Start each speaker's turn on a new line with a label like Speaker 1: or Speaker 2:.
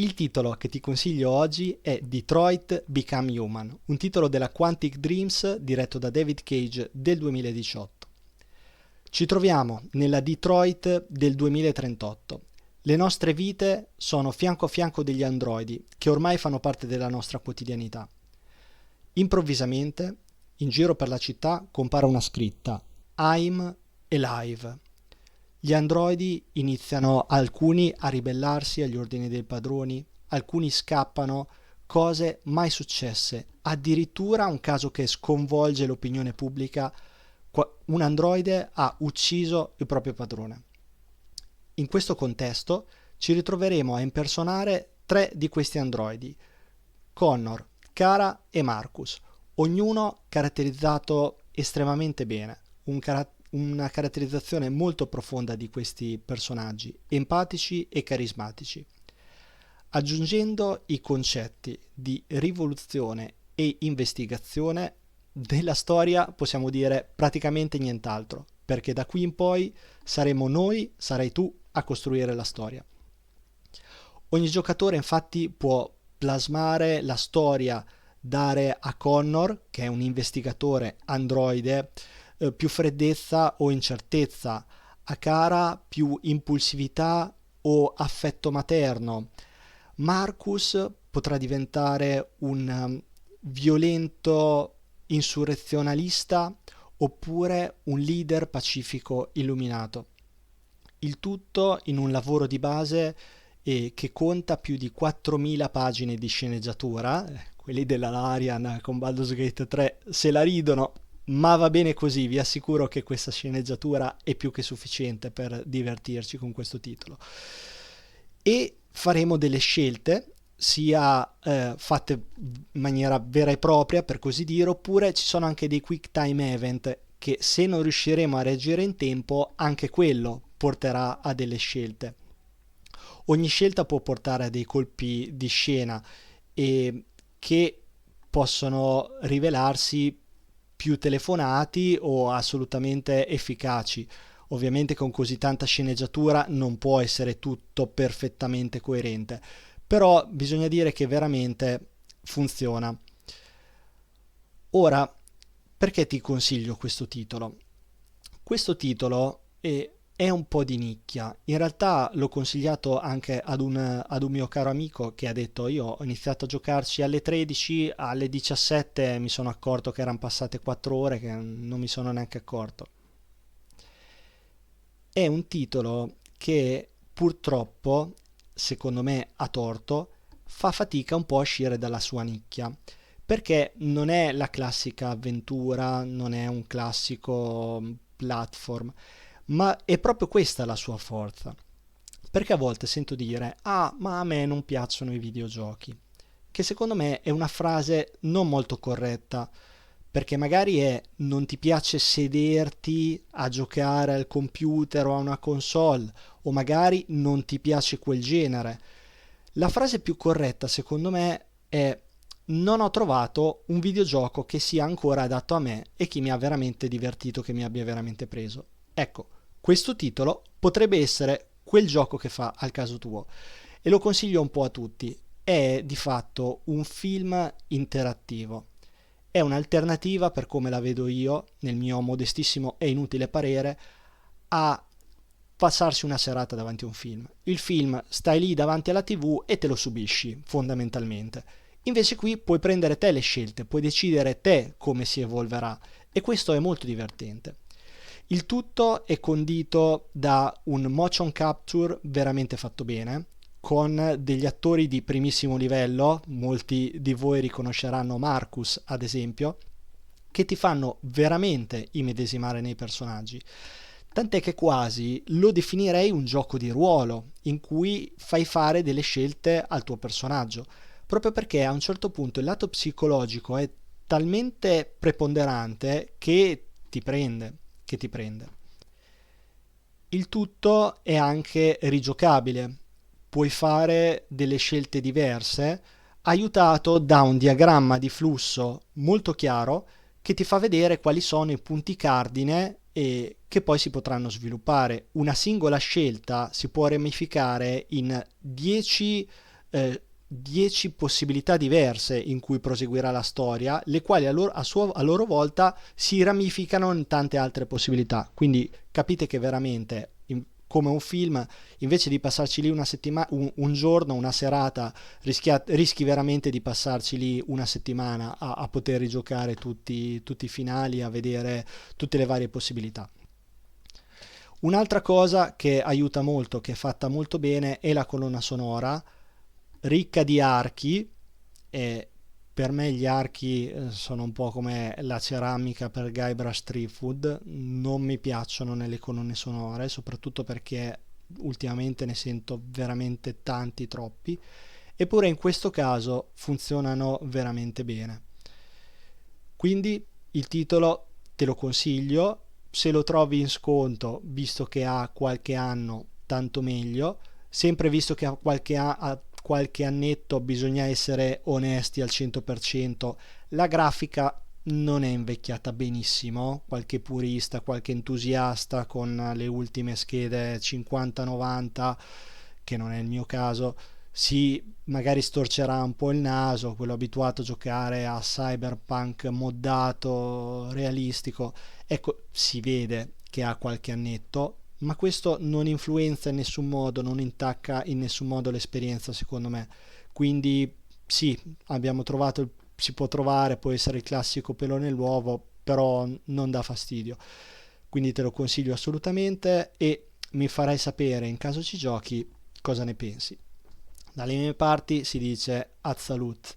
Speaker 1: Il titolo che ti consiglio oggi è Detroit Become Human, un titolo della Quantic Dreams diretto da David Cage del 2018. Ci troviamo nella Detroit del 2038. Le nostre vite sono fianco a fianco degli androidi che ormai fanno parte della nostra quotidianità. Improvvisamente, in giro per la città compare una scritta I'm alive. Gli androidi iniziano alcuni a ribellarsi agli ordini dei padroni, alcuni scappano, cose mai successe, addirittura un caso che sconvolge l'opinione pubblica, un androide ha ucciso il proprio padrone. In questo contesto ci ritroveremo a impersonare tre di questi androidi, Connor, Kara e Marcus, ognuno caratterizzato estremamente bene, una caratterizzazione molto profonda di questi personaggi, empatici e carismatici. Aggiungendo i concetti di rivoluzione e investigazione, della storia possiamo dire praticamente nient'altro, perché da qui in poi saremo noi, sarai tu a costruire la storia. Ogni giocatore infatti può plasmare la storia, dare a Connor, che è un investigatore androide, più freddezza o incertezza, a Kara più impulsività o affetto materno. Marcus potrà diventare un violento insurrezionalista oppure un leader pacifico illuminato. Il tutto in un lavoro di base che conta più di 4.000 pagine di sceneggiatura. Quelli della Larian con Baldur's Gate 3 se la ridono, ma va bene così, vi assicuro che questa sceneggiatura è più che sufficiente per divertirci con questo titolo. E faremo delle scelte, sia fatte in maniera vera e propria, per così dire, oppure ci sono anche dei quick time event che, se non riusciremo a reagire in tempo, anche quello porterà a delle scelte. Ogni scelta può portare a dei colpi di scena e che possono rivelarsi più telefonati o assolutamente efficaci. Ovviamente con così tanta sceneggiatura non può essere tutto perfettamente coerente, però bisogna dire che veramente funziona. Ora, perché ti consiglio questo titolo? Questo titolo è un po' di nicchia. In realtà l'ho consigliato anche ad un mio caro amico che ha detto: io ho iniziato a giocarci alle 13, alle 17 mi sono accorto che erano passate 4 ore che non mi sono neanche accorto. È un titolo che purtroppo, secondo me a torto, fa fatica un po' a uscire dalla sua nicchia, perché non è la classica avventura, non è un classico platform, ma è proprio questa la sua forza. Perché a volte sento dire: ah, ma a me non piacciono i videogiochi, che secondo me è una frase non molto corretta, perché magari è non ti piace sederti a giocare al computer o a una console, o magari non ti piace quel genere. La frase più corretta secondo me è: non ho trovato un videogioco che sia ancora adatto a me e che mi ha veramente divertito, che mi abbia veramente preso. Ecco, questo titolo potrebbe essere quel gioco che fa al caso tuo e lo consiglio un po' a tutti. È di fatto un film interattivo. È un'alternativa, per come la vedo io, nel mio modestissimo e inutile parere, a passarsi una serata davanti a un film. Il film stai lì davanti alla TV e te lo subisci, fondamentalmente. Invece qui puoi prendere te le scelte, puoi decidere te come si evolverà e questo è molto divertente. Il tutto è condito da un motion capture veramente fatto bene, con degli attori di primissimo livello, molti di voi riconosceranno Marcus ad esempio, che ti fanno veramente immedesimare nei personaggi. Tant'è che quasi lo definirei un gioco di ruolo, in cui fai fare delle scelte al tuo personaggio, proprio perché a un certo punto il lato psicologico è talmente preponderante che ti prende. Il tutto è anche rigiocabile, puoi fare delle scelte diverse, aiutato da un diagramma di flusso molto chiaro che ti fa vedere quali sono i punti cardine e che poi si potranno sviluppare. Una singola scelta si può ramificare in 10 10 possibilità diverse in cui proseguirà la storia, le quali a loro volta si ramificano in tante altre possibilità. Quindi capite che veramente, come un film, invece di passarci lì una settimana, un giorno, una serata, rischi veramente di passarci lì una settimana a poter rigiocare tutti i finali, a vedere tutte le varie possibilità. Un'altra cosa che aiuta molto, che è fatta molto bene, è la colonna sonora, ricca di archi, e per me gli archi sono un po' come la ceramica per Guybrush Threepwood, non mi piacciono nelle colonne sonore, soprattutto perché ultimamente ne sento veramente tanti, troppi, eppure in questo caso funzionano veramente bene. Quindi il titolo te lo consiglio, se lo trovi in sconto, visto che ha qualche anno, tanto meglio, sempre visto che ha qualche annetto, bisogna essere onesti al 100%, la grafica non è invecchiata benissimo, qualche purista, qualche entusiasta con le ultime schede 50-90, che non è il mio caso, si magari storcerà un po' il naso, quello abituato a giocare a cyberpunk moddato, realistico, ecco, si vede che ha qualche annetto, ma questo non influenza in nessun modo, non intacca in nessun modo l'esperienza, secondo me. Quindi sì, abbiamo trovato si può trovare, può essere il classico pelo nell'uovo, però non dà fastidio. Quindi te lo consiglio assolutamente e mi farai sapere in caso ci giochi cosa ne pensi. Dalle mie parti si dice Azzalut.